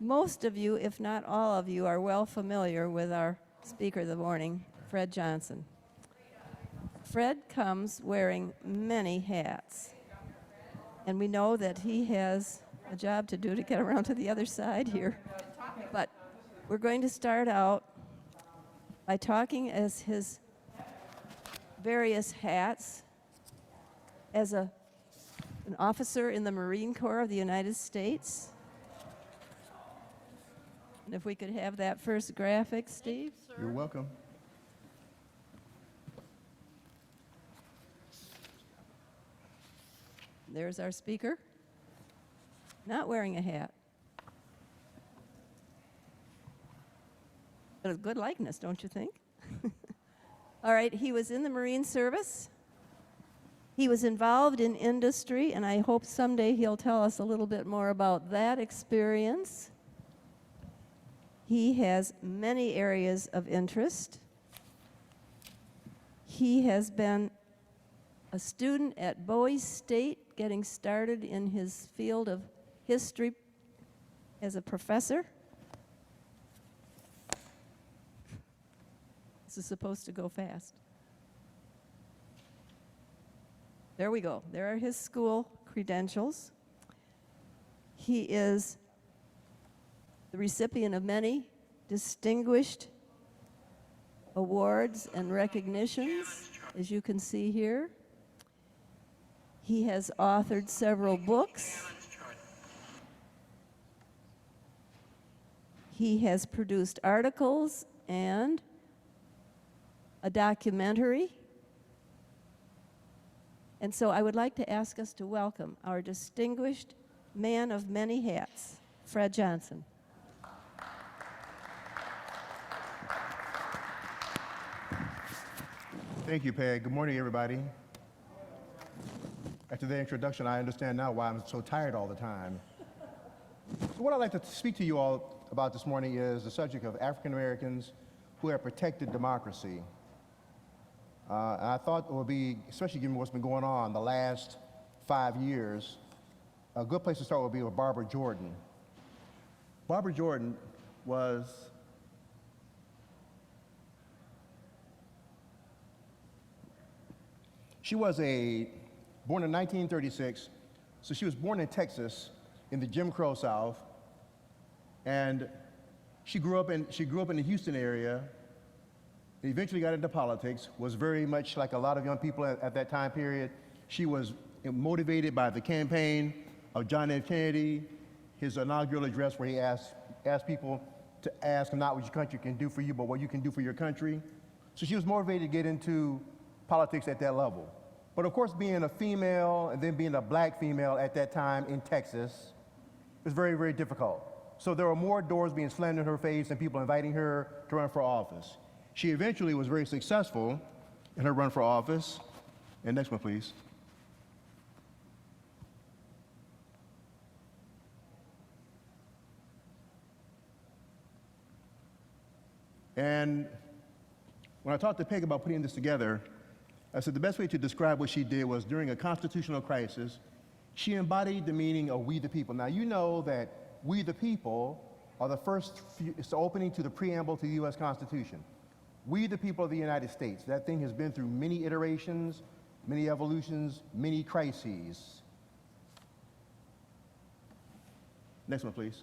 most of you, if not all of you, are well familiar with our speaker of the morning, Fred Johnson. Fred comes wearing many hats, and we know that he has a job to do to get around to the other side here. But we're going to start out by talking as his various hats as an officer in the Marine Corps of the United States. And if we could have that first graphic, Steve. You're welcome. There's our speaker, not wearing a hat. But a good likeness, don't you think? All right, he was in the Marine Service. He was involved in industry, and I hope someday he'll tell us a little bit more about that experience. He has many areas of interest. He has been a student at Bowie State, getting started in his field of history as a professor. This is supposed to go fast. There we go. There are his school credentials. He is the recipient of many distinguished awards and recognitions, as you can see here. He has authored several books. He has produced articles and a documentary. And so I would like to ask us to welcome our distinguished man of many hats, Fred Johnson. Thank you, Peg. Good morning, everybody. After the introduction, I understand now why I'm so tired all the time. So what I'd like to speak to you all about this morning is the subject of African Americans who have protected democracy. And I thought it would be, especially given what's been going on the last 5 years, a good place to start would be with Barbara Jordan. Barbara Jordan was born in 1936, so she was born in Texas in the Jim Crow South, and she grew up in the Houston area, and eventually got into politics, was very much like a lot of young people at that time period. She was motivated by the campaign of John F. Kennedy, his inaugural address where he asked people to ask not what your country can do for you, but what you can do for your country. So she was motivated to get into politics at that level. But of course, being a female and then being a black female at that time in Texas was very, very difficult. So there were more doors being slammed in her face and people inviting her to run for office. She eventually was very successful in her run for office. And next one, please. And when I talked to Peg about putting this together, I said the best way to describe what she did was during a constitutional crisis, she embodied the meaning of we the people. Now, you know that we the people are it's the opening to the preamble to the U.S. Constitution. We the people of the United States. That thing has been through many iterations, many evolutions, many crises. Next one, please.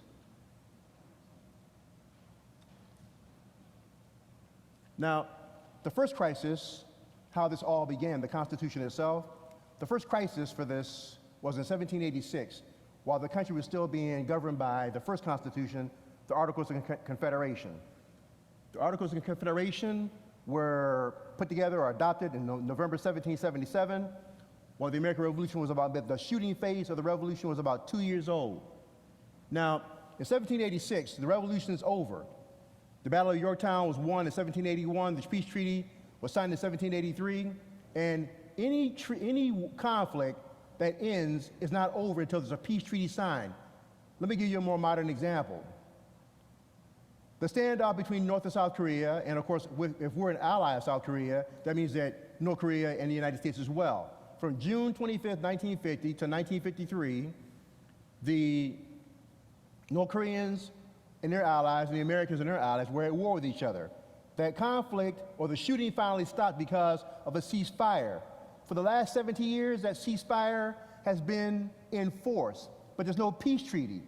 Now, the first crisis, how this all began, the Constitution itself, the first crisis for this was in 1786, while the country was still being governed by the first Constitution, the Articles of Confederation. The Articles of Confederation were put together or adopted in November 1777, while the American Revolution was the shooting phase of the Revolution was about 2 years old. Now, in 1786, the Revolution is over. The Battle of Yorktown was won in 1781. The peace treaty was signed in 1783. And any conflict that ends is not over until there's a peace treaty signed. Let me give you a more modern example. The standoff between North and South Korea, and of course, if we're an ally of South Korea, that means that North Korea and the United States as well. From June 25th, 1950 to 1953, the North Koreans and their allies and the Americans and their allies were at war with each other. That conflict or the shooting finally stopped because of a ceasefire. For the last 70 years, that ceasefire has been in force, but there's no peace treaty.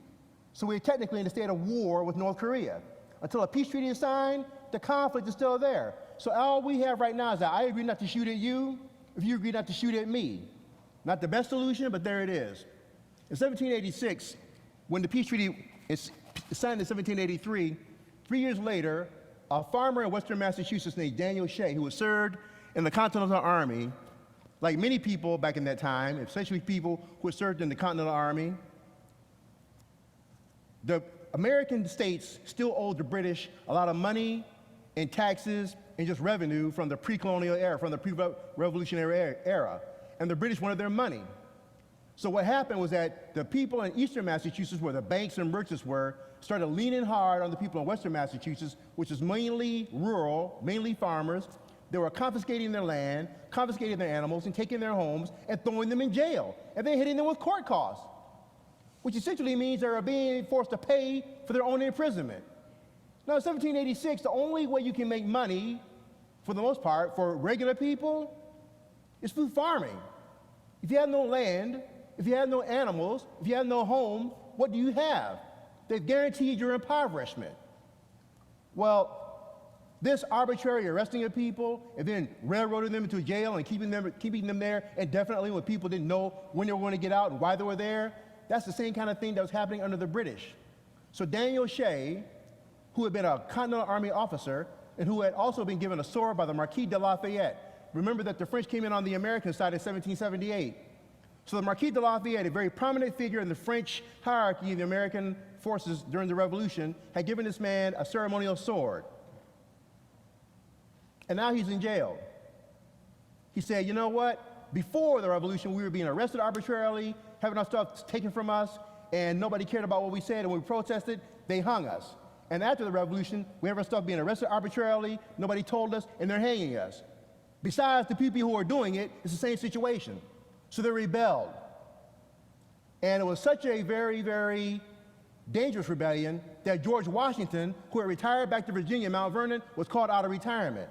So we're technically in a state of war with North Korea. Until a peace treaty is signed, the conflict is still there. So all we have right now is that I agree not to shoot at you if you agree not to shoot at me. Not the best solution, but there it is. In 1786, when the peace treaty is signed in 1783, 3 years later, a farmer in western Massachusetts named Daniel Shea, who had served in the Continental Army, like many people back in that time, especially people who had served in the Continental Army, the American states still owed the British a lot of money and taxes and just revenue from the pre-colonial era, from the pre-revolutionary era. And the British wanted their money. So what happened was that the people in eastern Massachusetts, where the banks and merchants were, started leaning hard on the people in western Massachusetts, which is mainly rural, mainly farmers. They were confiscating their land, confiscating their animals, and taking their homes and throwing them in jail. And then hitting them with court costs, which essentially means they are being forced to pay for their own imprisonment. Now, in 1786, the only way you can make money, for the most part, for regular people, is through farming. If you have no land, if you have no animals, if you have no home, what do you have? They've guaranteed your impoverishment. Well, this arbitrary arresting of people and then railroading them into jail and keeping them there indefinitely when people didn't know when they were going to get out and why they were there, that's the same kind of thing that was happening under the British. So Daniel Shea, who had been a Continental Army officer and who had also been given a sword by the Marquis de Lafayette. Remember that the French came in on the American side in 1778. So the Marquis de Lafayette, a very prominent figure in the French hierarchy of the American forces during the Revolution, had given this man a ceremonial sword. And now he's in jail. He said, you know what? Before the Revolution, we were being arrested arbitrarily, having our stuff taken from us, and nobody cared about what we said, and when we protested, they hung us. And after the Revolution, we have our stuff being arrested arbitrarily, nobody told us, and they're hanging us. Besides, the people who are doing it, it's the same situation. So they rebelled. And it was such a very, very dangerous rebellion that George Washington, who had retired back to Virginia, Mount Vernon, was called out of retirement.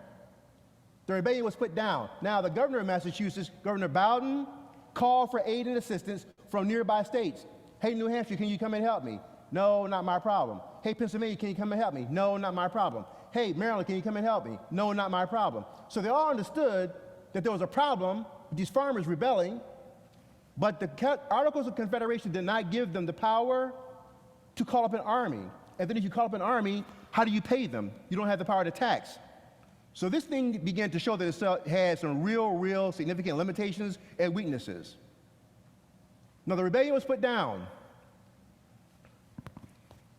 The rebellion was put down. Now, the governor of Massachusetts, Governor Bowdoin, called for aid and assistance from nearby states. Hey, New Hampshire, can you come and help me? No, not my problem. Hey, Pennsylvania, can you come and help me? No, not my problem. Hey, Maryland, can you come and help me? No, not my problem. So they all understood that there was a problem with these farmers rebelling, but the Articles of Confederation did not give them the power to call up an army. And then if you call up an army, how do you pay them? You don't have the power to tax. So this thing began to show that it had some real significant limitations and weaknesses. Now, the rebellion was put down,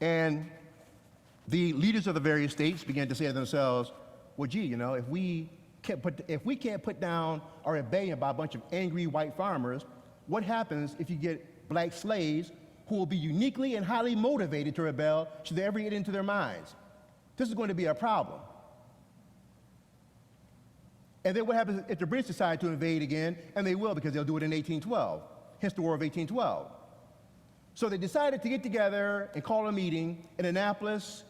and the leaders of the various states began to say to themselves, well, gee, you know, if we can't put down a rebellion by a bunch of angry white farmers, what happens if you get black slaves who will be uniquely and highly motivated to rebel should they ever get into their minds? This is going to be a problem. And then what happens if the British decide to invade again? And they will, because they'll do it in 1812, hence the War of 1812. So they decided to get together and call a meeting in Annapolis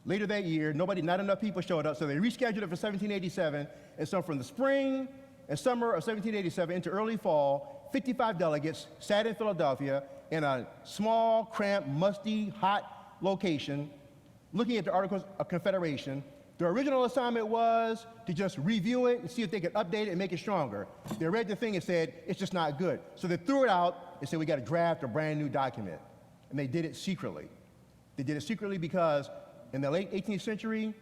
later that year. Not enough people showed up, so they rescheduled it for 1787. And so from the spring and summer of 1787 into early fall, 55 delegates sat in Philadelphia in a small, cramped, musty, hot location, looking at the Articles of Confederation. The original assignment was to just review it and see if they could update it and make it stronger. They read the thing and said, it's just not good. So they threw it out and said, we got to draft a brand new document. And they did it secretly. They did it secretly because in the late 18th century,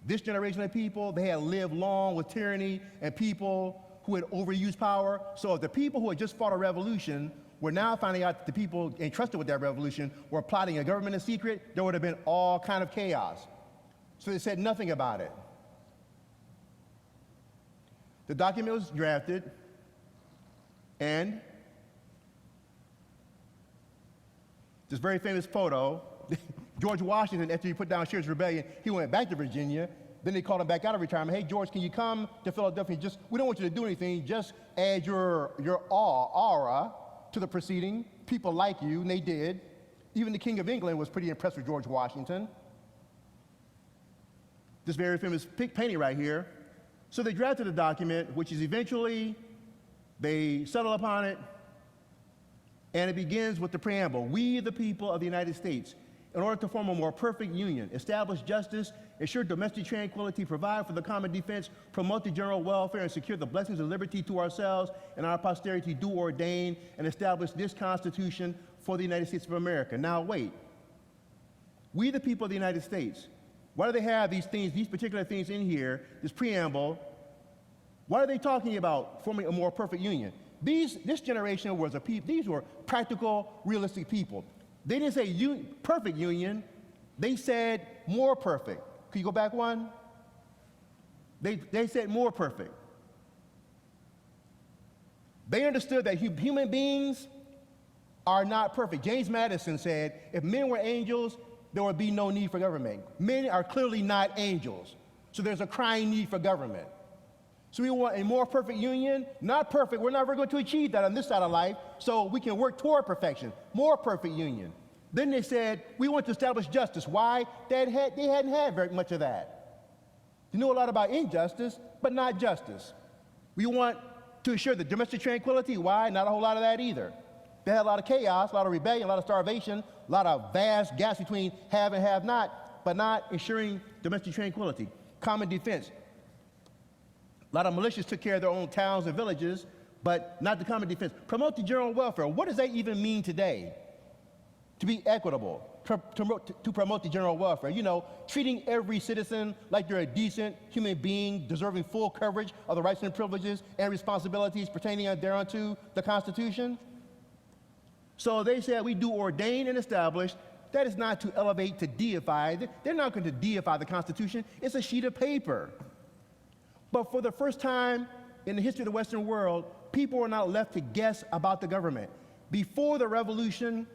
this generation of people, they had lived long with tyranny and people who had overused power. So if the people who had just fought a revolution were now finding out that the people entrusted with that revolution were plotting a government in secret, there would have been all kind of chaos. So they said nothing about it. The document was drafted, and this very famous photo, George Washington, after he put down Sherry's Rebellion, he went back to Virginia. Then they called him back out of retirement. Hey, George, can you come to Philadelphia? We don't want you to do anything. Just add your aura to the proceeding. People like you, and they did. Even the King of England was pretty impressed with George Washington. This very famous painting right here. So they drafted a document, which is eventually, they settle upon it, and it begins with the preamble. We, the people of the United States, in order to form a more perfect union, establish justice, ensure domestic tranquility, provide for the common defense, promote the general welfare, and secure the blessings of liberty to ourselves and our posterity, do ordain and establish this Constitution for the United States of America. Now wait, we the people of the United States, why do they have these things, these particular things in here, this preamble? Why are they talking about forming a more perfect union? This generation was these were practical, realistic people. They didn't say perfect union, they said more perfect. Can you go back one? They said more perfect. They understood that human beings are not perfect. James Madison said, if men were angels, there would be no need for government. Men are clearly not angels, so there's a crying need for government. So we want a more perfect union, not perfect. We're never going to achieve that on this side of life, so we can work toward perfection, more perfect union. Then they said, we want to establish justice. Why? They hadn't had very much of that. They knew a lot about injustice, but not justice. We want to ensure the domestic tranquility. Why? Not a whole lot of that either. They had a lot of chaos, a lot of rebellion, a lot of starvation, a lot of vast gaps between have and have not, but not ensuring domestic tranquility. Common defense. A lot of militias took care of their own towns and villages, but not the common defense. Promote the general welfare. What does that even mean today? To be equitable, to promote the general welfare. You know, treating every citizen like they're a decent human being, deserving full coverage of the rights and privileges and responsibilities pertaining thereunto the Constitution. So they said, we do ordain and establish. That is not to elevate, to deify. They're not going to deify the Constitution. It's a sheet of paper. But for the first time in the history of the Western world, people were not left to guess about the government. Before the Revolution,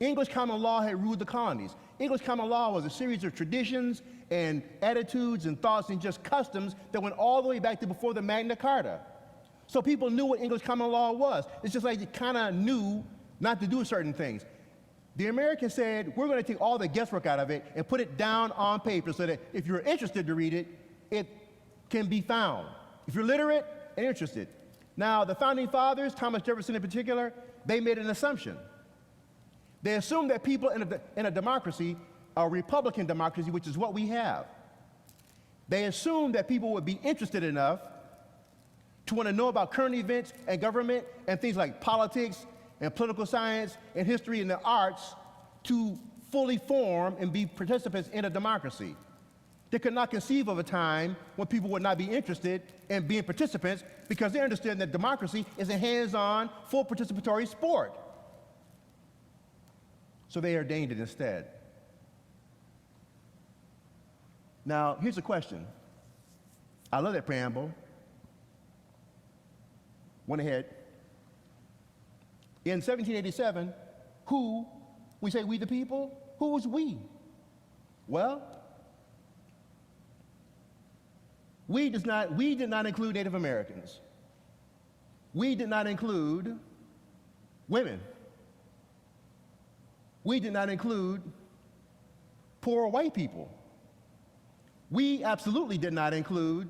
English common law had ruled the colonies. English common law was a series of traditions and attitudes and thoughts and just customs that went all the way back to before the Magna Carta. So people knew what English common law was. It's just like they kind of knew not to do certain things. The Americans said, we're going to take all the guesswork out of it and put it down on paper so that if you're interested to read it, it can be found. If you're literate and interested. Now, the founding fathers, Thomas Jefferson in particular, they made an assumption. They assumed that people in a democracy, a Republican democracy, which is what we have, they assumed that people would be interested enough to want to know about current events and government and things like politics and political science and history and the arts to fully form and be participants in a democracy. They could not conceive of a time when people would not be interested in being participants because they understood that democracy is a hands-on, full participatory sport. So they ordained it instead. Now, here's a question. I love that preamble. Went ahead. In 1787, we say we the people, who was we? Well, we did not include Native Americans. We did not include women. We did not include poor white people. We absolutely did not include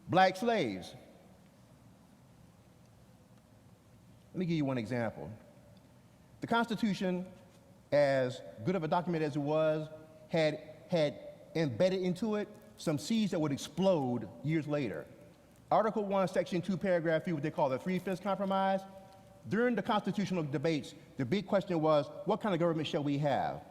black slaves. Let me give you one example. The Constitution, as good of a document as it was, had embedded into it some seeds that would explode years later. Article 1, Section 2, Paragraph 3, what they call the Three-Fifths Compromise. During the constitutional debates, the big question was, what kind of government shall we have?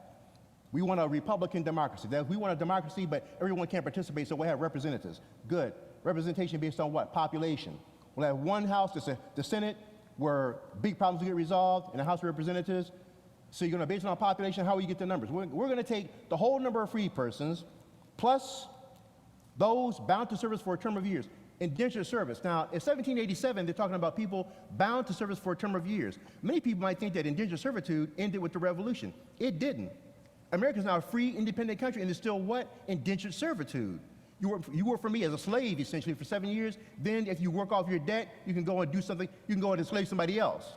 We want a Republican democracy. We want a democracy, but everyone can't participate, so we'll have representatives. Good. Representation based on what? Population. We'll have one house, the Senate, where big problems will get resolved, and the House of Representatives. So you're going to base it on population. How will you get the numbers? We're going to take the whole number of free persons, plus those bound to service for a term of years. Indentured service. Now, in 1787, they're talking about people bound to service for a term of years. Many people might think that indentured servitude ended with the Revolution. It didn't. America is now a free, independent country, and there's still what? Indentured servitude. You work for me as a slave, essentially, for 7 years. Then, if you work off your debt, you can go and do something. You can go and enslave somebody else.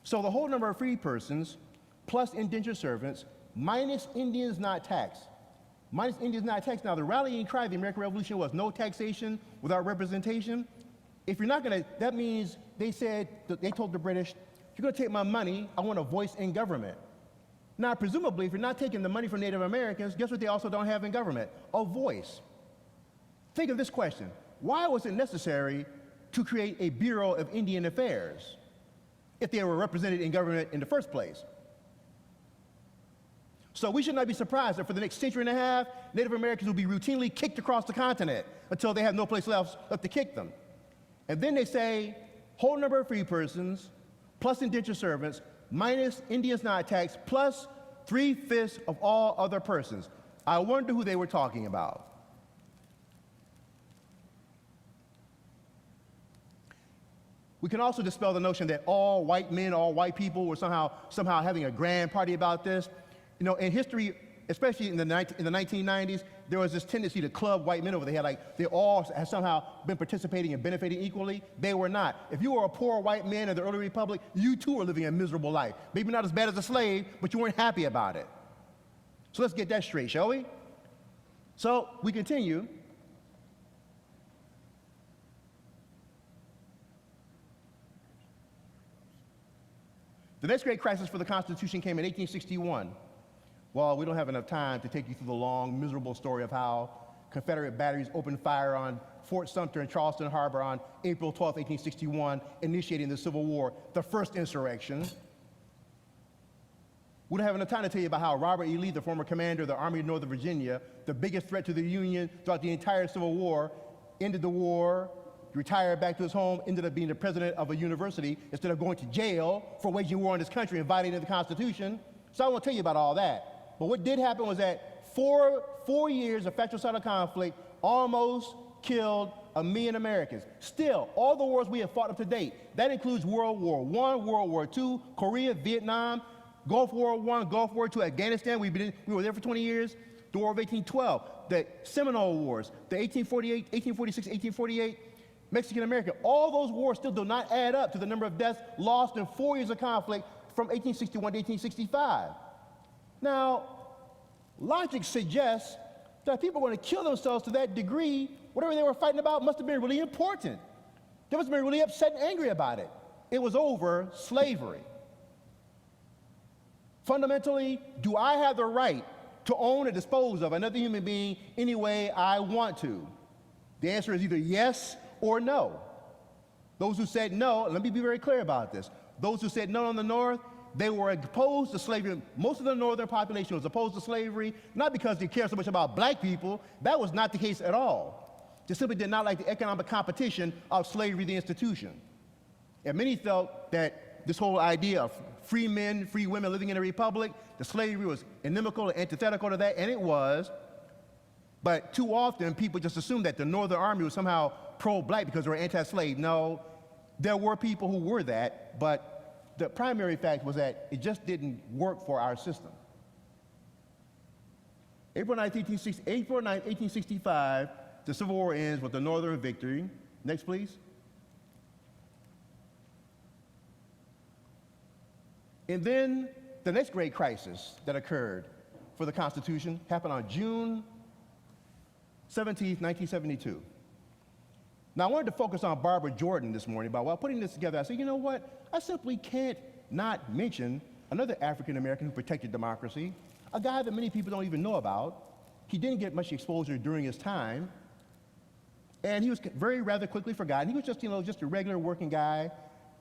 So the whole number of free persons, plus indentured servants, minus Indians not taxed. Minus Indians not taxed. Now, the rallying cry of the American Revolution was no taxation without representation. If you're not going to, that means they told the British, you're going to take my money, I want a voice in government. Now, presumably, if you're not taking the money from Native Americans, guess what they also don't have in government? A voice. Think of this question. Why was it necessary to create a Bureau of Indian Affairs if they were represented in government in the first place? So we should not be surprised that for the next century and a half, Native Americans will be routinely kicked across the continent until they have no place left to kick them. And then they say, whole number of free persons, plus indentured servants, minus Indians not taxed, plus 3/5 of all other persons. I wonder who they were talking about. We can also dispel the notion that all white men, all white people were somehow having a grand party about this. You know, in history, especially in the 1990s, there was this tendency to club white men over the head, like they all have somehow been participating and benefiting equally. They were not. If you were a poor white man in the early republic, you too were living a miserable life. Maybe not as bad as a slave, but you weren't happy about it. So let's get that straight, shall we? So we continue. The next great crisis for the Constitution came in 1861. Well, we don't have enough time to take you through the long, miserable story of how Confederate batteries opened fire on Fort Sumter in Charleston Harbor on April 12, 1861, initiating the Civil War, the first insurrection. We don't have enough time to tell you about how Robert E. Lee, the former commander of the Army of Northern Virginia, the biggest threat to the Union throughout the entire Civil War, ended the war, retired back to his home, ended up being the president of a university instead of going to jail for waging war on this country and violating the Constitution. So I won't tell you about all that. But what did happen was that four years of fratricidal conflict almost killed 1 million Americans. Still, all the wars we have fought up to date, that includes World War I, World War II, Korea, Vietnam, Gulf War I, Gulf War II, Afghanistan, we were there for 20 years, the War of 1812, the Seminole Wars, the 1848, 1846, 1848, Mexican American, all those wars still do not add up to the number of deaths lost in 4 years of conflict from 1861 to 1865. Now, logic suggests that people were going to kill themselves to that degree. Whatever they were fighting about must have been really important. They must have been really upset and angry about it. It was over slavery. Fundamentally, do I have the right to own or dispose of another human being any way I want to? The answer is either yes or no. Those who said no, let me be very clear about this. Those who said no in the North, they were opposed to slavery. Most of the northern population was opposed to slavery, not because they cared so much about black people. That was not the case at all. They simply did not like the economic competition of slavery, the institution. And many felt that this whole idea of free men, free women living in a republic, the slavery was inimical and antithetical to that, and it was. But too often, people just assumed that the Northern Army was somehow pro-black because they were anti-slave. No, there were people who were that, but the primary fact was that it just didn't work for our system. April 9, 1865, the Civil War ends with the Northern victory. Next, please. And then the next great crisis that occurred for the Constitution happened on June 17, 1972. Now, I wanted to focus on Barbara Jordan this morning, but while putting this together, I said, you know what? I simply can't not mention another African American who protected democracy, a guy that many people don't even know about. He didn't get much exposure during his time, and he was rather quickly forgotten. He was just a regular working guy,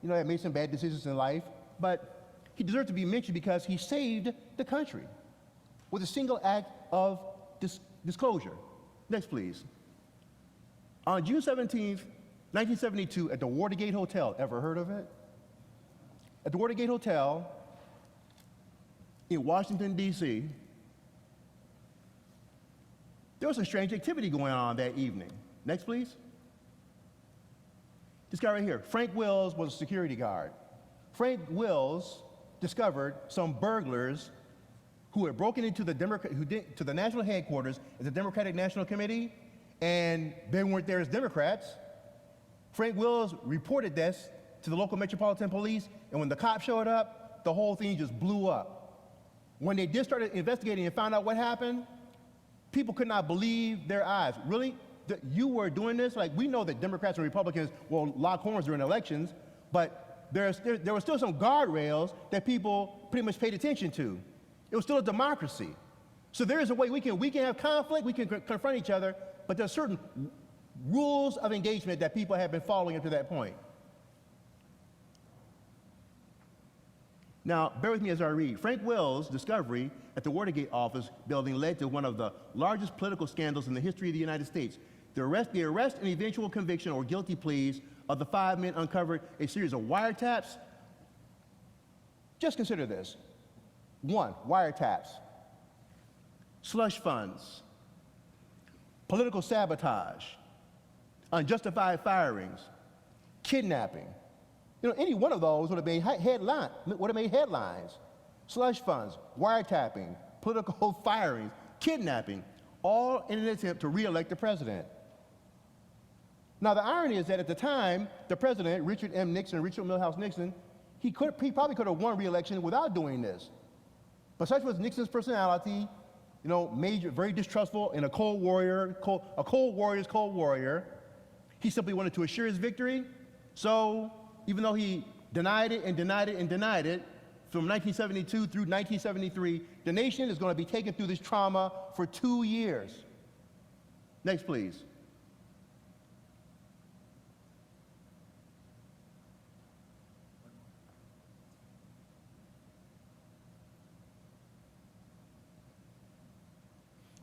that made some bad decisions in life, but he deserved to be mentioned because he saved the country with a single act of disclosure. Next, please. On June 17th, 1972, at the Watergate Hotel, ever heard of it? At the Watergate Hotel in Washington, D.C., there was some strange activity going on that evening. Next, please. This guy right here, Frank Wills, was a security guard. Frank Wills discovered some burglars who had broken into to the national headquarters of the Democratic National Committee, and they weren't there as Democrats. Frank Wills reported this to the local Metropolitan Police, and when the cops showed up, the whole thing just blew up. When they did start investigating and found out what happened, people could not believe their eyes. Really? You were doing this? Like, we know that Democrats and Republicans will lock horns during elections, but there were still some guardrails that people pretty much paid attention to. It was still a democracy. So there is a way we can have conflict, we can confront each other, but there are certain rules of engagement that people have been following up to that point. Now, bear with me as I read. Frank Wells' discovery at the Watergate office building led to one of the largest political scandals in the history of the United States. The arrest and eventual conviction or guilty pleas of the 5 men uncovered a series of wiretaps. Just consider this. 1, wiretaps, slush funds, political sabotage, unjustified firings, kidnapping. You know, any one of those would have made headlines. Slush funds, wiretapping, political firings, kidnapping, all in an attempt to re-elect the president. Now, the irony is that at the time, the president, Richard Milhous Nixon, he probably could have won re-election without doing this. But such was Nixon's personality, you know, very distrustful and a cold warrior's cold warrior. He simply wanted to assure his victory. So, even though he denied it and denied it and denied it, from 1972 through 1973, the nation is going to be taken through this trauma for 2 years. Next, please.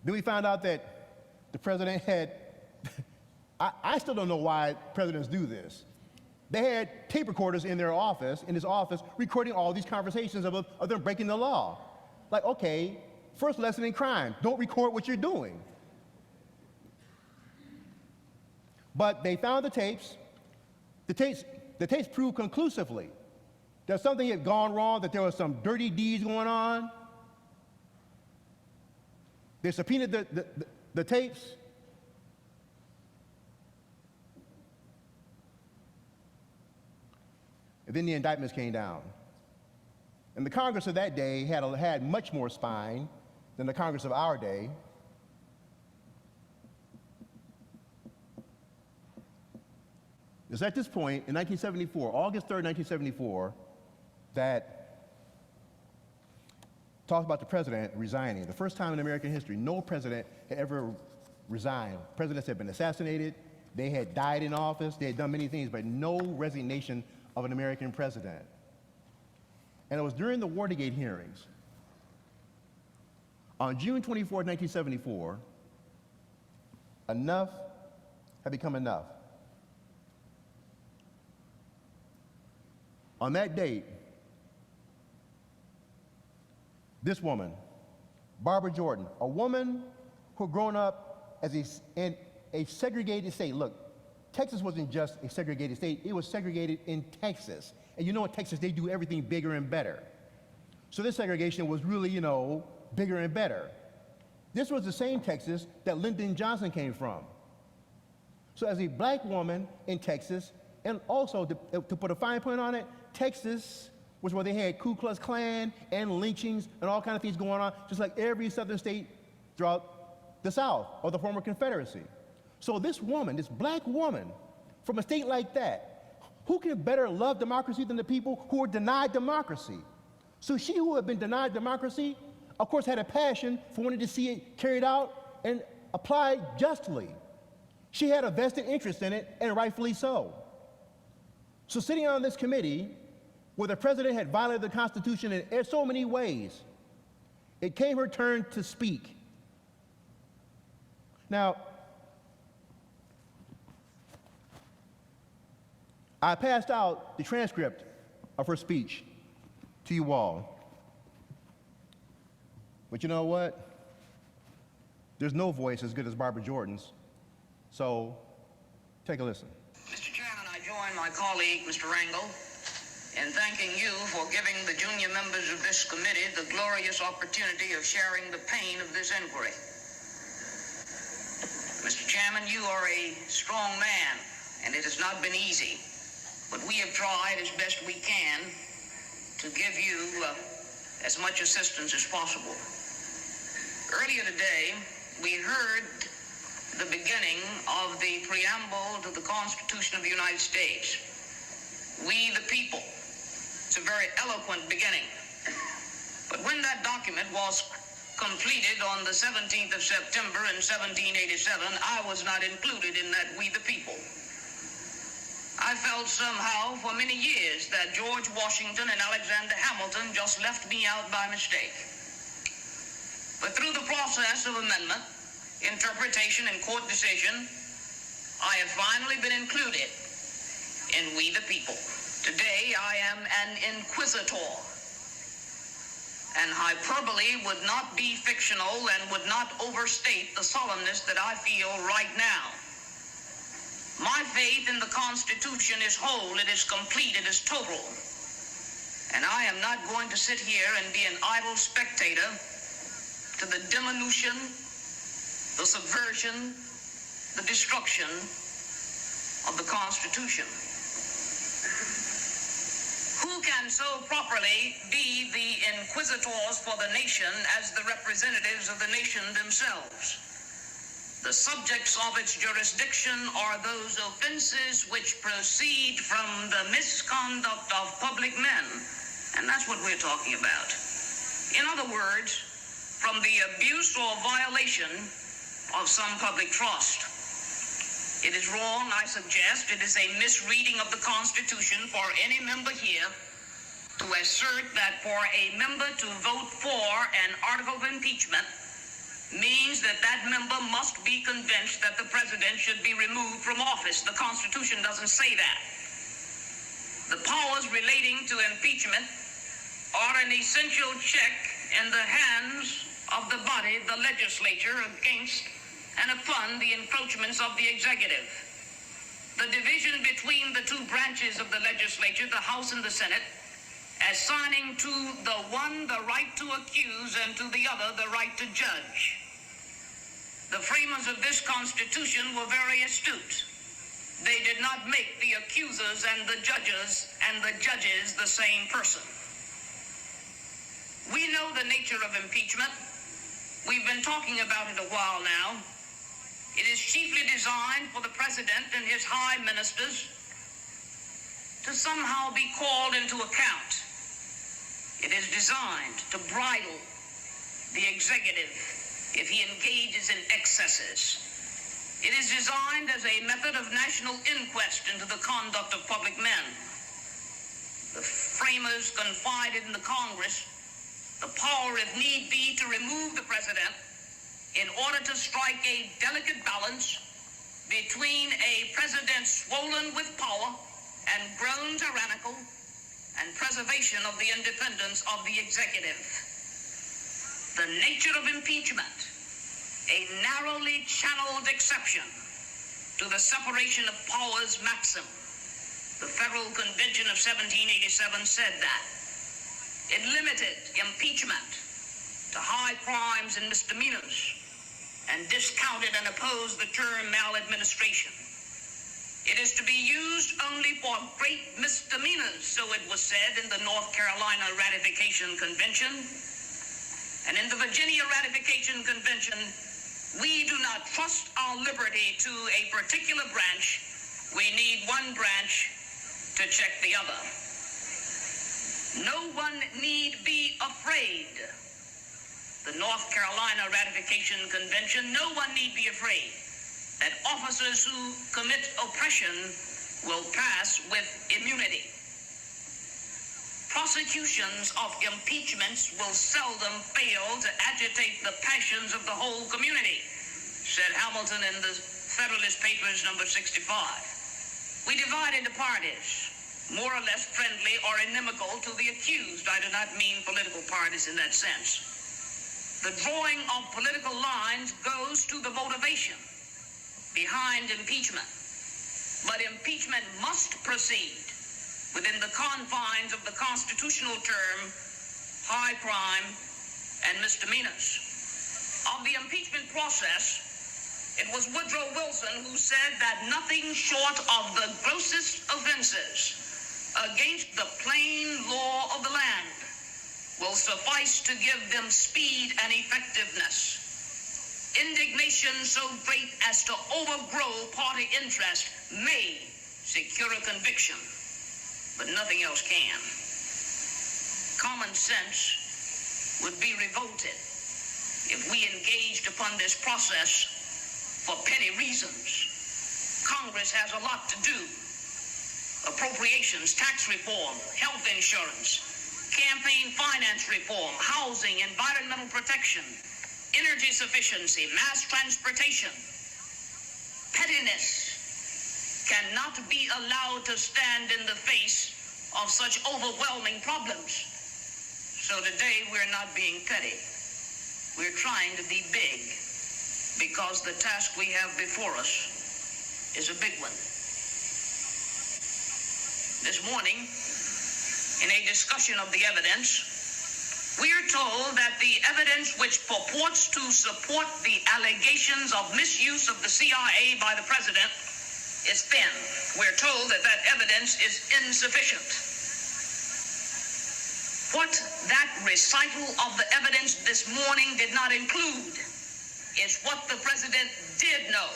Then we found out that the president had, I still don't know why presidents do this. They had tape recorders in his office, recording all these conversations of them breaking the law. Like, okay, first lesson in crime, don't record what you're doing. But they found the tapes. The tapes proved conclusively that something had gone wrong, that there was some dirty deeds going on. They subpoenaed the tapes. And then the indictments came down. And the Congress of that day had much more spine than the Congress of our day. It's at this point, in 1974, August 3rd, 1974, that talks about the president resigning. The first time in American history, no president had ever resigned. Presidents had been assassinated, they had died in office, they had done many things, but no resignation of an American president. And it was during the Watergate hearings. On June 24, 1974, enough had become enough. On that date, this woman, Barbara Jordan, a woman who had grown up in a segregated state. Look, Texas wasn't just a segregated state, it was segregated in Texas. And you know in Texas, they do everything bigger and better. So this segregation was really, you know, bigger and better. This was the same Texas that Lyndon Johnson came from. So as a black woman in Texas, and also to put a fine point on it, Texas was where they had Ku Klux Klan and lynchings and all kinds of things going on, just like every southern state throughout the South or the former Confederacy. So this woman, this black woman from a state like that, who can better love democracy than the people who were denied democracy? So she, who had been denied democracy, of course had a passion for wanting to see it carried out and applied justly. She had a vested interest in it, and rightfully so. So sitting on this committee, where the president had violated the Constitution in so many ways, it came her turn to speak. Now, I passed out the transcript of her speech to you all. But you know what? There's no voice as good as Barbara Jordan's. So take a listen. Mr. Chairman, I join my colleague, Mr. Rangel, in thanking you for giving the junior members of this committee the glorious opportunity of sharing the pain of this inquiry. Mr. Chairman, you are a strong man, and it has not been easy, but we have tried as best we can to give you as much assistance as possible. Earlier today, we heard the beginning of the preamble to the Constitution of the United States. We the people. It's a very eloquent beginning. But when that document was completed on the 17th of September in 1787, I was not included in that we the people. I felt somehow for many years that George Washington and Alexander Hamilton just left me out by mistake. But through the process of amendment, interpretation, and court decision, I have finally been included in we the people. Today I am an inquisitor, and hyperbole would not be fictional and would not overstate the solemnness that I feel right now. My faith in the Constitution is whole, it is complete, it is total. And I am not going to sit here and be an idle spectator to the diminution, the subversion, the destruction of the Constitution. Who can so properly be the inquisitors for the nation as the representatives of the nation themselves? The subjects of its jurisdiction are those offenses which proceed from the misconduct of public men. And that's what we're talking about. In other words, from the abuse or violation of some public trust. It is wrong, I suggest, it is a misreading of the Constitution for any member here to assert that for a member to vote for an article of impeachment means that that member must be convinced that the president should be removed from office. The Constitution doesn't say that. The powers relating to impeachment are an essential check in the hands of the body, the legislature, against and upon the encroachments of the executive. The division between the two branches of the legislature, the House and the Senate, assigning to the one the right to accuse and to the other the right to judge. The framers of this Constitution were very astute. They did not make the accusers and the judges the same person. We know the nature of impeachment. We've been talking about it a while now. It is chiefly designed for the president and his high ministers to somehow be called into account. It is designed to bridle the executive if he engages in excesses. It is designed as a method of national inquest into the conduct of public men. The framers confided in the Congress the power, if need be, to remove the president in order to strike a delicate balance between a president swollen with power and grown tyrannical and preservation of the independence of the executive. The nature of impeachment, a narrowly channeled exception to the separation of powers maxim. The Federal Convention of 1787 said that. It limited impeachment to high crimes and misdemeanors and discounted and opposed the term maladministration. It is to be used only for great misdemeanors, so it was said in the North Carolina Ratification Convention. And in the Virginia Ratification Convention, we do not trust our liberty to a particular branch. We need one branch to check the other. No one need be afraid. The North Carolina Ratification Convention, no one need be afraid that officers who commit oppression will pass with immunity. Prosecutions of impeachments will seldom fail to agitate the passions of the whole community, said Hamilton in the Federalist Papers number 65. We divide into parties, more or less friendly or inimical to the accused. I do not mean political parties in that sense. The drawing of political lines goes to the motivation behind impeachment. But impeachment must proceed within the confines of the constitutional term high crime and misdemeanors. Of the impeachment process, it was Woodrow Wilson who said that nothing short of the grossest offenses against the plain law of the land will suffice to give them speed and effectiveness. Indignation so great as to overgrow party interest may secure a conviction, but nothing else can. Common sense would be revolted if we engaged upon this process for petty reasons. Congress has a lot to do. Appropriations, tax reform, health insurance, campaign finance reform, housing, environmental protection, energy sufficiency, mass transportation. Pettiness cannot be allowed to stand in the face of such overwhelming problems. So today we're not being petty. We're trying to be big because the task we have before us is a big one. This morning, in a discussion of the evidence, we are told that the evidence which purports to support the allegations of misuse of the CIA by the president is thin. We're told that that evidence is insufficient. What that recital of the evidence this morning did not include is what the president did know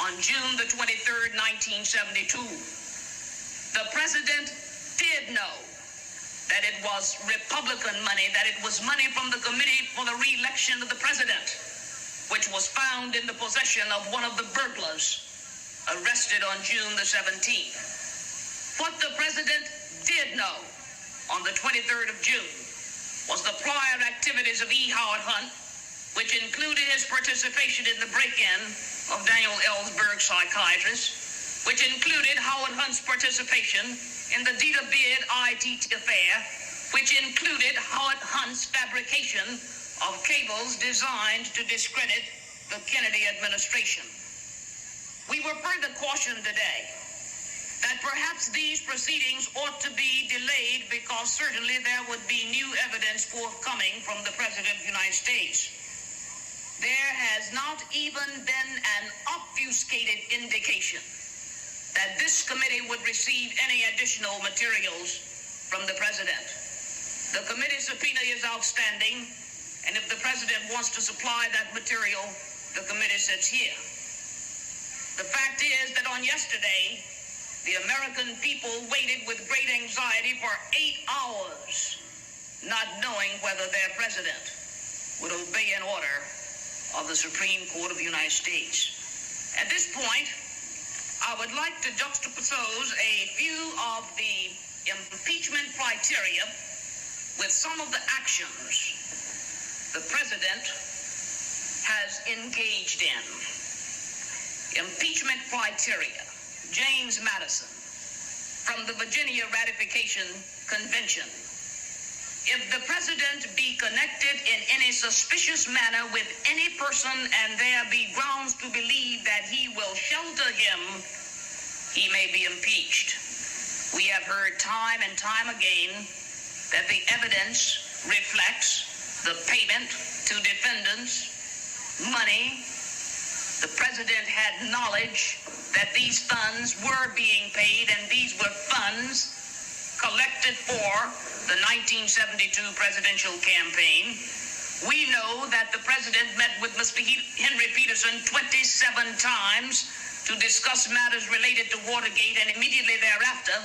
on June the 23rd, 1972. The president did know that it was Republican money, that it was money from the Committee for the Re-election of the President, which was found in the possession of one of the burglars arrested on June the 17th. What the president did know on the 23rd of June was the prior activities of E. Howard Hunt, which included his participation in the break-in of Daniel Ellsberg's psychiatrist, which included Howard Hunt's participation in the Dita Beard IT affair, which included Howard Hunt's fabrication of cables designed to discredit the Kennedy administration. We were further cautioned today that perhaps these proceedings ought to be delayed because certainly there would be new evidence forthcoming from the President of the United States. There has not even been an obfuscated indication that this committee would receive any additional materials from the president. The committee subpoena is outstanding, and if the president wants to supply that material, the committee sits here. The fact is that on yesterday, the American people waited with great anxiety for 8 hours, not knowing whether their president would obey an order of the Supreme Court of the United States. At this point, I would like to juxtapose a few of the impeachment criteria with some of the actions the president has engaged in. Impeachment criteria. James Madison, from the Virginia Ratification Convention. If the president be connected in any suspicious manner with any person and there be grounds to believe that he will shelter him, he may be impeached. We have heard time and time again that the evidence reflects the payment to defendants, money. The president had knowledge that these funds were being paid, and these were funds collected for the 1972 presidential campaign. We know that the president met with Mr. Henry Peterson 27 times to discuss matters related to Watergate, and immediately thereafter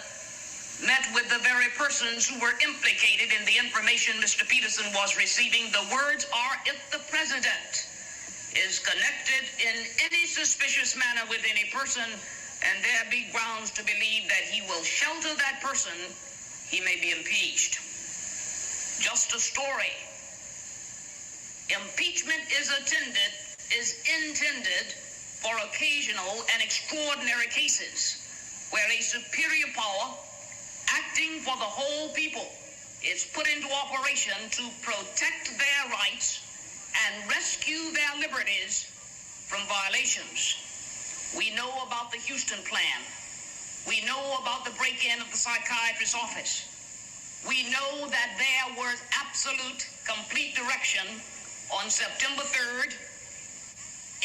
met with the very persons who were implicated in the information Mr. Peterson was receiving. The words are, if the president is connected in any suspicious manner with any person and there be grounds to believe that he will shelter that person, he may be impeached. Just a story. Impeachment is intended for occasional and extraordinary cases where a superior power acting for the whole people is put into operation to protect their rights and rescue their liberties from violations. We know about the Houston plan. We know about the break-in of the psychiatrist's office. We know that there was absolute, complete direction on September 3rd,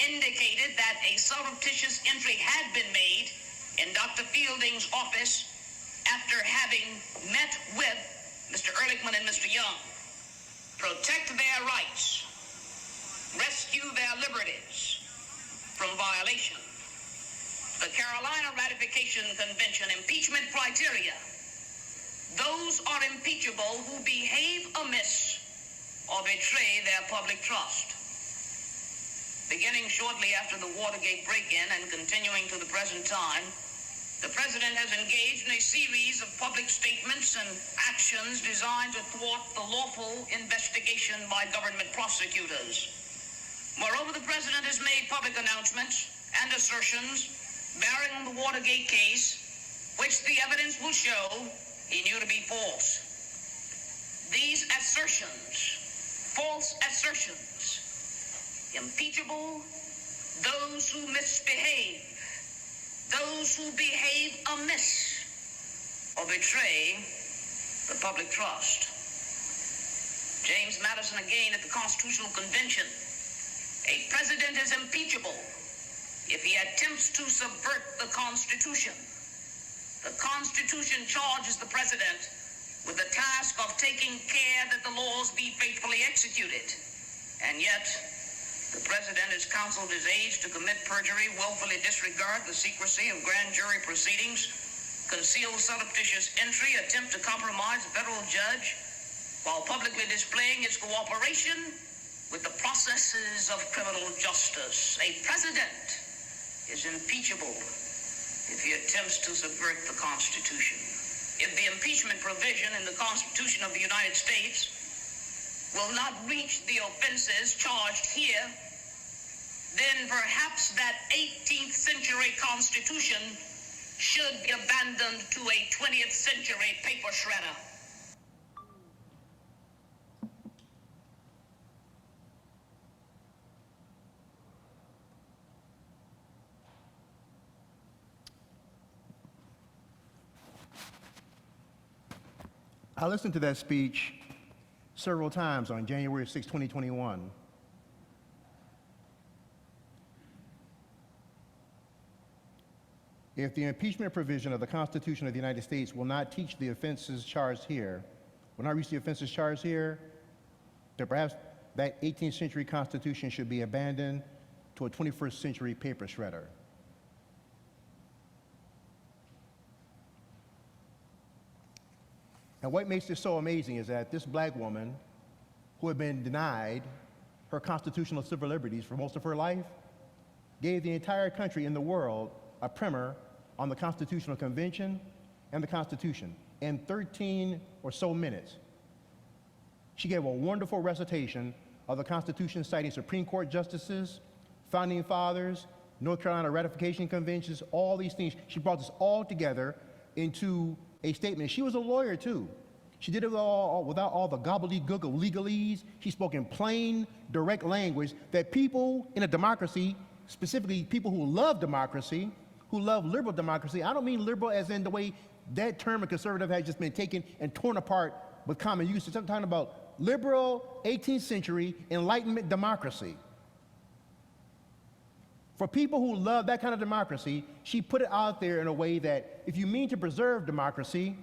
indicated that a surreptitious entry had been made in Dr. Fielding's office after having met with Mr. Ehrlichman and Mr. Young. protect their rights, rescue their liberties from violation. The Carolina Ratification Convention impeachment criteria: those are impeachable who behave amiss or betray their public trust. Beginning shortly after the Watergate break-in and continuing to the present time, the President has engaged in a series of public statements and actions designed to thwart the lawful investigation by government prosecutors. Moreover, the President has made public announcements and assertions bearing on the Watergate case, which the evidence will show he knew to be false. These assertions, false assertions, impeachable, those who misbehave, those who behave amiss or betray the public trust. James Madison again at the Constitutional Convention: a president is impeachable if he attempts to subvert the Constitution. The Constitution charges the president with the task of taking care that the laws be faithfully executed. And yet, the president has counseled his aides to commit perjury, willfully disregard the secrecy of grand jury proceedings, conceal surreptitious entry, attempt to compromise a federal judge, while publicly displaying its cooperation with the processes of criminal justice. A president is impeachable if he attempts to subvert the Constitution. If the impeachment provision in the Constitution of the United States will not reach the offenses charged here, then perhaps that 18th century Constitution should be abandoned to a 20th century paper shredder. I listened to that speech several times on January 6, 2021. If the impeachment provision of the Constitution of the United States will not teach the offenses charged here, will not reach the offenses charged here, then perhaps that 18th century Constitution should be abandoned to a 21st century paper shredder. And what makes this so amazing is that this black woman, who had been denied her constitutional civil liberties for most of her life, gave the entire country and the world a primer on the Constitutional Convention and the Constitution in 13 or so minutes. She gave a wonderful recitation of the Constitution, citing Supreme Court justices, founding fathers, North Carolina ratification conventions, all these things. She brought this all together into a statement. She was a lawyer too. She did it without all the gobbledygook of legalese. She spoke in plain, direct language that people in a democracy, specifically people who love democracy, who love liberal democracy — I don't mean liberal as in the way that term of conservative has just been taken and torn apart with common usage. I'm talking about liberal 18th century Enlightenment democracy. For people who love that kind of democracy, she put it out there in a way that if you mean to preserve democracy,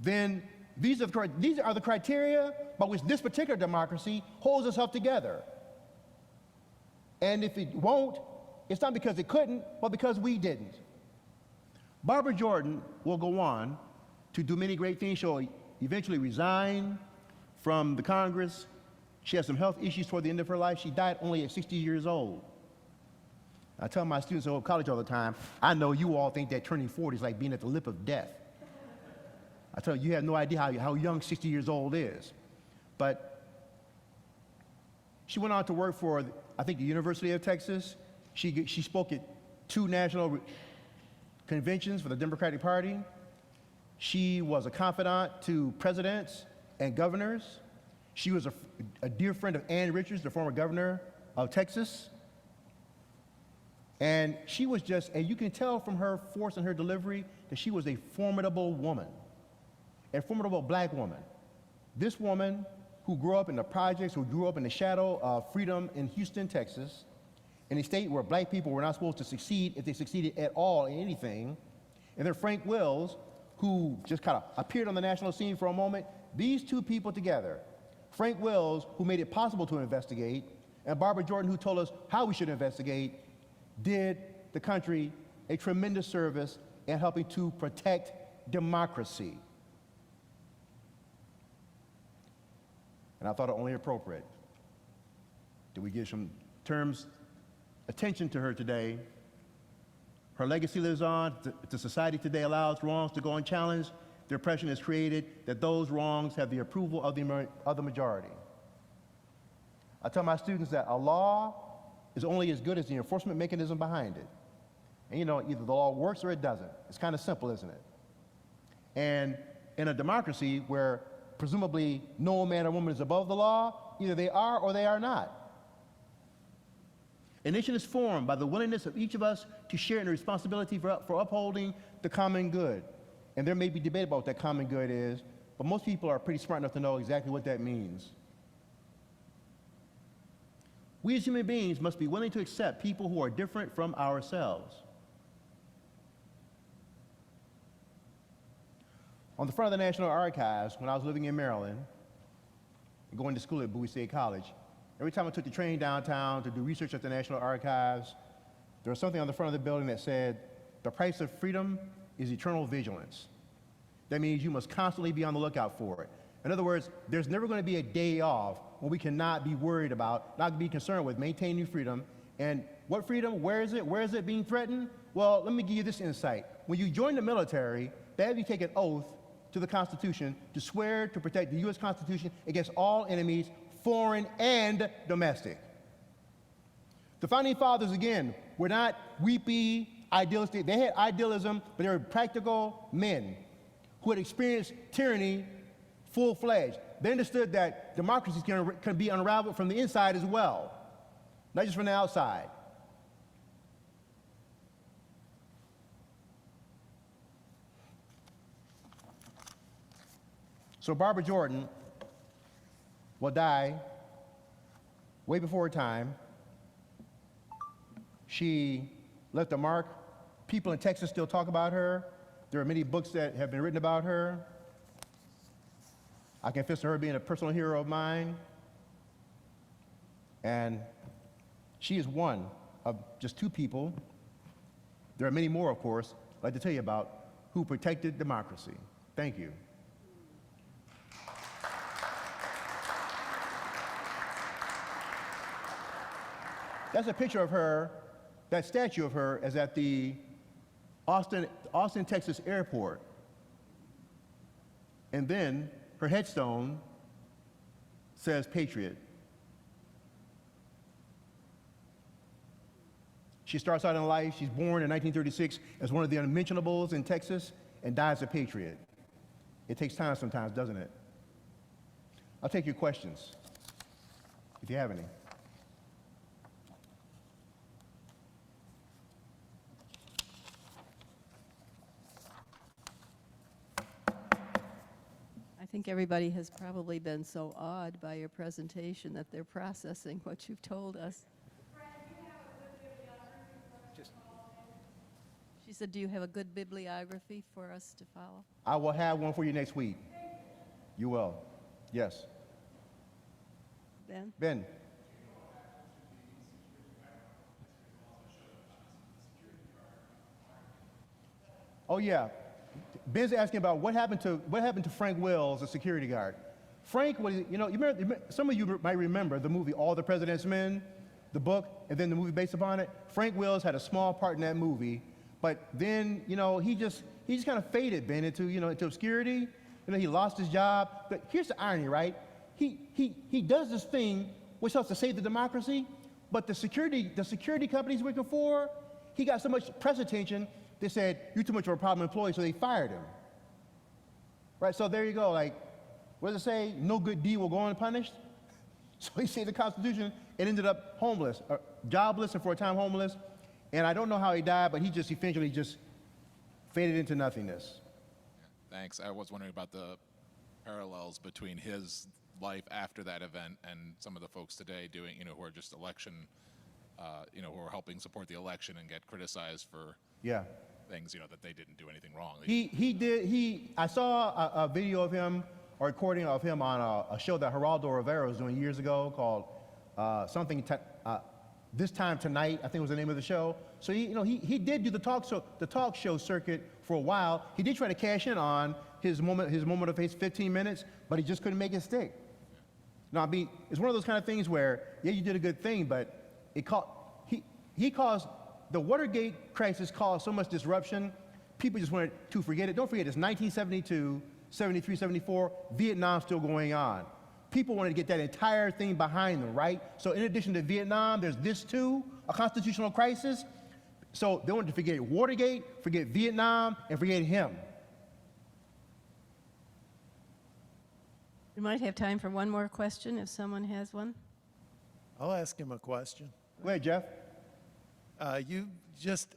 then these are the criteria by which this particular democracy holds itself together. And if it won't, it's not because it couldn't, but because we didn't. Barbara Jordan will go on to do many great things. She'll eventually resign from the Congress. She had some health issues toward the end of her life. She died only at 60 years old. I tell my students at college all the time, I know you all think that turning 40 is like being at the lip of death. I tell you, you have no idea how young 60 years old is. But she went on to work for, I think, the University of Texas. She spoke at 2 national conventions for the Democratic Party. She was a confidant to presidents and governors. She was a dear friend of Ann Richards, the former governor of Texas. And she was just, and you can tell from her force and her delivery that she was a formidable woman, a formidable black woman. This woman who grew up in the projects, who grew up in the shadow of freedom in Houston, Texas, in a state where black people were not supposed to succeed if they succeeded at all in anything. And then Frank Wills, who just kind of appeared on the national scene for a moment. These two people together Frank Wells, who made it possible to investigate, and Barbara Jordan, who told us how we should investigate, did the country a tremendous service in helping to protect democracy. And I thought it only appropriate that we give some attention to her today. Her legacy lives on. The society today allows wrongs to go unchallenged. The impression is created that those wrongs have the approval of the majority. I tell my students that a law is only as good as the enforcement mechanism behind it. And you know, either the law works or it doesn't. It's kind of simple, isn't it? And in a democracy where presumably no man or woman is above the law, either they are or they are not. A nation is formed by the willingness of each of us to share in the responsibility for upholding the common good. And there may be debate about what that common good is, but most people are pretty smart enough to know exactly what that means. We as human beings must be willing to accept people who are different from ourselves. On the front of the National Archives, when I was living in Maryland, and going to school at Bowie State College, every time I took the train downtown to do research at the National Archives, there was something on the front of the building that said, "The price of freedom is eternal vigilance." That means you must constantly be on the lookout for it. In other words, there's never going to be a day off when we cannot be worried about, not be concerned with maintaining freedom. And what freedom? Where is it? Where is it being threatened? Well, let me give you this insight. When you join the military, they have you take an oath to the Constitution to swear to protect the U.S. Constitution against all enemies, foreign and domestic. The Founding Fathers, again, were not weepy, idealistic. They had idealism, but they were practical men who had experienced tyranny full-fledged. They understood that democracies can be unraveled from the inside as well, not just from the outside. So Barbara Jordan will die way before her time. She left a mark. People in Texas still talk about her. There are many books that have been written about her. I confess to her being a personal hero of mine. And she is one of just two people, there are many more, of course, I'd like to tell you about, who protected democracy. Thank you. That's a picture of her. That statue of her is at the Austin, Texas airport. And then her headstone says Patriot. She starts out in life, she's born in 1936 as one of the unmentionables in Texas and dies a patriot. It takes time sometimes, doesn't it? I'll take your questions, if you have any. I think everybody has probably been so awed by your presentation that they're processing what you've told us. She said, do you have a good bibliography for us to follow? I will have one for you next week. You will. Yes. Ben? Ben. Oh yeah. Ben's asking about what happened to Frank Wells, the security guard. Frank was, you remember, some of you might remember the movie All the President's Men, the book, and then the movie based upon it. Frank Wells had a small part in that movie, but then, he just kind of faded, Ben, into obscurity. He lost his job. But here's the irony, right? He does this thing which helps to save the democracy, but the security companies he's working for, he got so much press attention, they said, you're too much of a problem employee, so they fired him. Right, so there you go, what does it say? No good deed will go unpunished. So he saved the Constitution and ended up homeless, jobless and for a time homeless. And I don't know how he died, but he eventually just faded into nothingness. Yeah, thanks. I was wondering about the parallels between his life after that event and some of the folks today doing, who are just election, who are helping support the election and get criticized for things, that they didn't do anything wrong. I saw a video of him a recording of him on a show that Geraldo Rivera was doing years ago called This Time Tonight, I think was the name of the show. So he did do the talk show circuit for a while. He did try to cash in on his moment of fame, 15 minutes, but he just couldn't make it stick. Now, I mean, it's one of those kind of things where, yeah, you did a good thing, but he caused, the Watergate crisis caused so much disruption, people just wanted to forget it. Don't forget, it's 1972, 73, 74, Vietnam's still going on. People wanted to get that entire thing behind them, right? So in addition to Vietnam, there's this too, a constitutional crisis. So they wanted to forget Watergate, forget Vietnam, and forget him. We might have time for one more question if someone has one. I'll ask him a question. Go ahead, Jeff. You just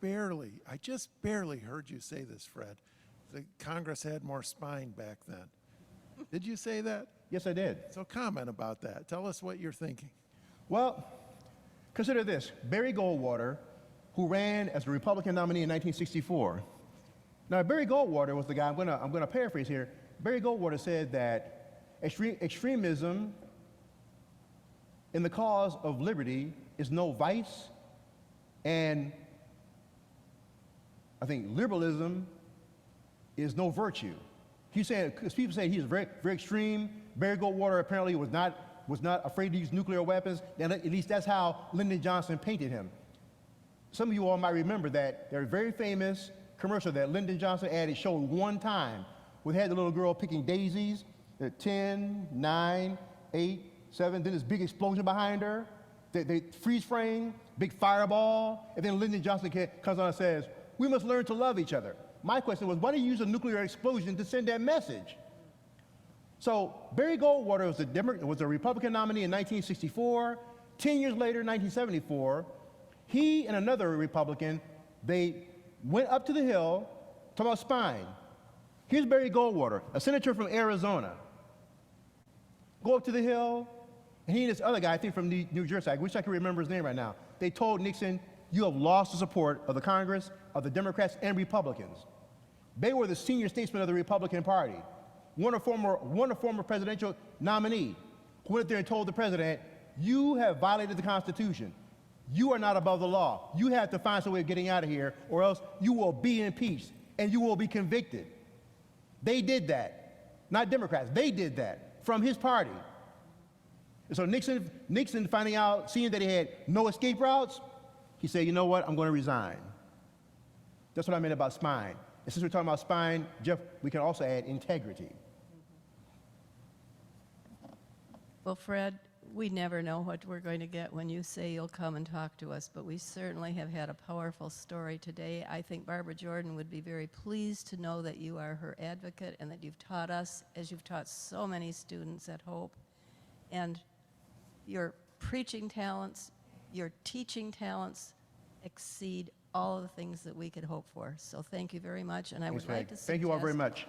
barely, I just barely heard you say this, Fred. The Congress had more spine back then. Did you say that? Yes, I did. So comment about that. Tell us what you're thinking. Well, consider this. Barry Goldwater, who ran as a Republican nominee in 1964. Now, Barry Goldwater was the guy, I'm gonna paraphrase here. Barry Goldwater said that extremism in the cause of liberty is no vice, and I think liberalism is no virtue. He said, because people say he's very, very extreme. Barry Goldwater apparently was not afraid to use nuclear weapons, and at least that's how Lyndon Johnson painted him. Some of you all might remember that there was a very famous commercial that Lyndon Johnson added showed one time, where they had the little girl picking daisies, at 10, 9, 8, 7, then this big explosion behind her. They freeze frame, big fireball, and then Lyndon Johnson comes on and says, "We must learn to love each other." My question was, why do you use a nuclear explosion to send that message? So Barry Goldwater was a Republican nominee in 1964. 10 years later, 1974, he and another Republican, they went up to the Hill, talking about spine. Here's Barry Goldwater, a senator from Arizona. Go up to the Hill, and he and this other guy, I think from New Jersey, I wish I could remember his name right now, they told Nixon, "You have lost the support of the Congress, of the Democrats and Republicans." They were the senior statesmen of the Republican Party. One a former presidential nominee who went up there and told the president, "You have violated the Constitution. You are not above the law. You have to find some way of getting out of here, or else you will be impeached and you will be convicted." They did that. Not Democrats. They did that from his party. And so Nixon finding out, seeing that he had no escape routes, he said, "You know what? I'm going to resign." That's what I meant about spine. And since we're talking about spine, Jeff, we can also add integrity. Well, Fred, we never know what we're going to get when you say you'll come and talk to us, but we certainly have had a powerful story today. I think Barbara Jordan would be very pleased to know that you are her advocate and that you've taught us, as you've taught so many students at Hope. And your preaching talents, your teaching talents exceed all of the things that we could hope for. So thank you very much, and I would like to suggest... Thank you all very much.